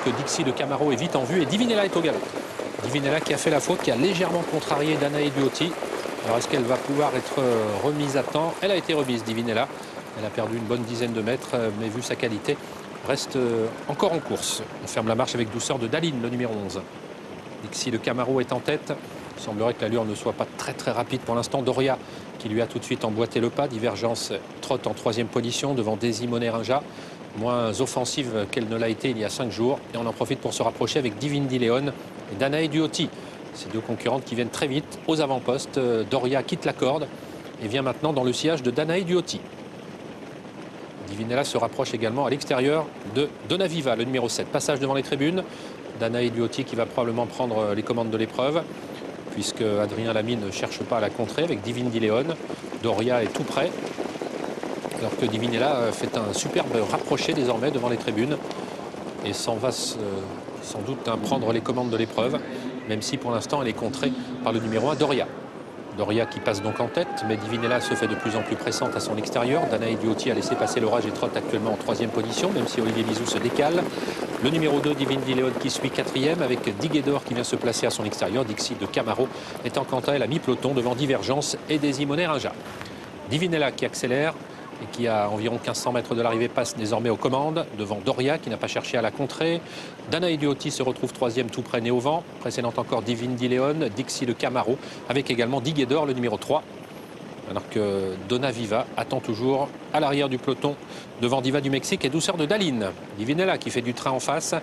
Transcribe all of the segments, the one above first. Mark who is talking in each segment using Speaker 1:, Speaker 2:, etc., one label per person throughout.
Speaker 1: que Dixie de Camaro est vite en vue et Divinella est au galop. Divinella qui a fait la faute, qui a légèrement contrarié Danae Duoti. Alors est-ce qu'elle va pouvoir être remise à temps? Elle a été remise, Divinella. Elle a perdu une bonne dizaine de mètres, mais vu sa qualité, reste encore en course. On ferme la marche avec douceur de Daline, le numéro 11. Dixie de Camaro est en tête. Il semblerait que l'allure ne soit pas très rapide pour l'instant. Doria qui lui a tout de suite emboîté le pas. Divergence trotte en troisième position devant Daisy Monet-Rinja, moins offensive qu'elle ne l'a été il y a 5 jours. Et on en profite pour se rapprocher avec Divine Dileone et Danae Duoti. Ces deux concurrentes qui viennent très vite aux avant-postes. Doria quitte la corde et vient maintenant dans le sillage de Danae Duoti. Divinella se rapproche également à l'extérieur de Donaviva, le numéro 7. Passage devant les tribunes. Danae Duoti qui va probablement prendre les commandes de l'épreuve, puisque Adrien Lamy ne cherche pas à la contrer avec Divine Dileone. Doria est tout près, alors que Divinella fait un superbe rapproché désormais devant les tribunes et s'en va sans doute prendre les commandes de l'épreuve, même si pour l'instant elle est contrée par le numéro 1, Doria. Doria qui passe donc en tête, mais Divinella se fait de plus en plus pressante à son extérieur. Danae Duoti a laissé passer l'orage et trotte actuellement en 3e position, même si Olivier Bizou se décale. Le numéro 2, Divine Dileone, qui suit 4e, avec Diguedor qui vient se placer à son extérieur. Dixie de Camaro étant quant à elle à mi-peloton devant Divergence et Daisy Monet-Rinja. Divinella qui accélère et qui, à environ 1500 mètres de l'arrivée, passe désormais aux commandes devant Doria qui n'a pas cherché à la contrer. Danae Duoti se retrouve 3e tout près, nez au vent. Précédente encore Divine Dileone, Dixie de Camaro, avec également Diguedor, le numéro 3. Alors que Donaviva attend toujours à l'arrière du peloton devant Diva du Mexique et douceur de Daline. Divinella qui fait du train en face,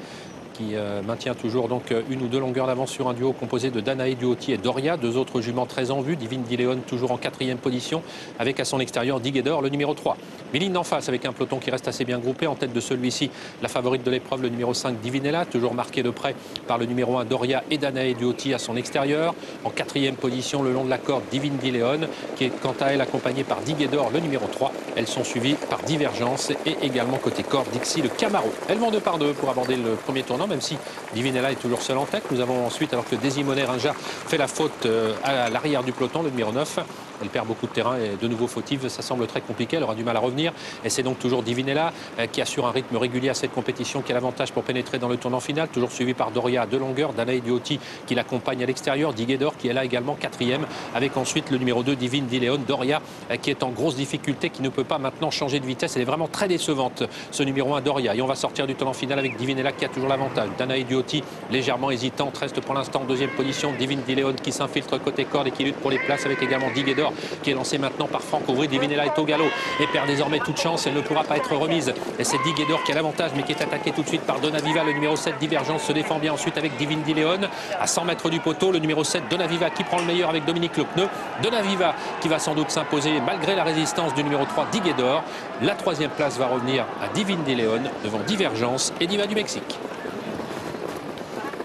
Speaker 1: qui maintient toujours donc une ou deux longueurs d'avance sur un duo composé de Danae Duoti et Doria, deux autres juments très en vue. Divine Dileone toujours en 4e position avec à son extérieur Diguedor, le numéro 3. Méline en face avec un peloton qui reste assez bien groupé. En tête de celui-ci, la favorite de l'épreuve, le numéro 5, Divinella, toujours marqué de près par le numéro 1, Doria et Danae Duoti à son extérieur. En 4e position, le long de la corde, Divine Dileone, qui est quant à elle accompagnée par Diguedor, le numéro 3. Elles sont suivies par Divergence et également côté corde, Dixie de Camaro. Elles vont 2 par 2 pour aborder le premier tournant, même si Divinella est toujours seule en tête. Nous avons ensuite, alors que Daisy Monet-Rinja fait la faute à l'arrière du peloton, le numéro 9. Elle perd beaucoup de terrain et de nouveau fautive, ça semble très compliqué, elle aura du mal à revenir. Et c'est donc toujours Divinella qui assure un rythme régulier à cette compétition, qui a l'avantage pour pénétrer dans le tournant final, toujours suivi par Doria à 2 longueurs, Danae Duoti qui l'accompagne à l'extérieur, Diguedor qui est là également 4e, avec ensuite le numéro 2, Divine Dileone. Doria qui est en grosse difficulté, qui ne peut pas maintenant changer de vitesse, elle est vraiment très décevante, ce numéro 1, Doria. Et on va sortir du tournant final avec Divinella qui a toujours l'avantage. Danae Duoti légèrement hésitante, reste pour l'instant en 2e position. Divine Dileone qui s'infiltre côté corde et qui lutte pour les places, avec également Diguedor qui est lancé maintenant par Franck Auvry. Divinella est au galop et perd désormais toute chance, elle ne pourra pas être remise. Et c'est Diguedor qui a l'avantage, mais qui est attaqué tout de suite par Donaviva. Le numéro 7, Divergence, se défend bien ensuite avec Divine Dileone. À 100 mètres du poteau, le numéro 7, Donaviva, qui prend le meilleur avec Dominique Lepneu. Donaviva qui va sans doute s'imposer malgré la résistance du numéro 3, Diguedor. La 3e place va revenir à Divine Dileone devant Divergence et Diva du Mexique.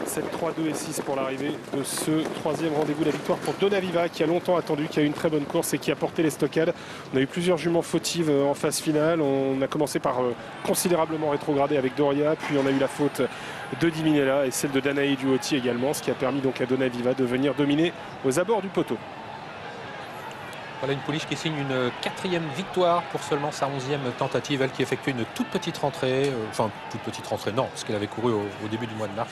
Speaker 2: 7, 3, 2 et 6 pour l'arrivée de ce 3e rendez-vous. La victoire pour Donaviva qui a longtemps attendu, qui a eu une très bonne course et qui a porté les stockades. On a eu plusieurs juments fautives en phase finale. On a commencé par considérablement rétrograder avec Doria, puis on a eu la faute de Divinella et celle de Danae Duoti également, ce qui a permis donc à Donaviva de venir dominer aux abords du poteau.
Speaker 1: Voilà une pouliche qui signe une 4e victoire pour seulement sa 11e tentative. Elle qui effectue une toute petite rentrée, enfin toute petite rentrée non, parce qu'elle avait couru au début du mois de mars.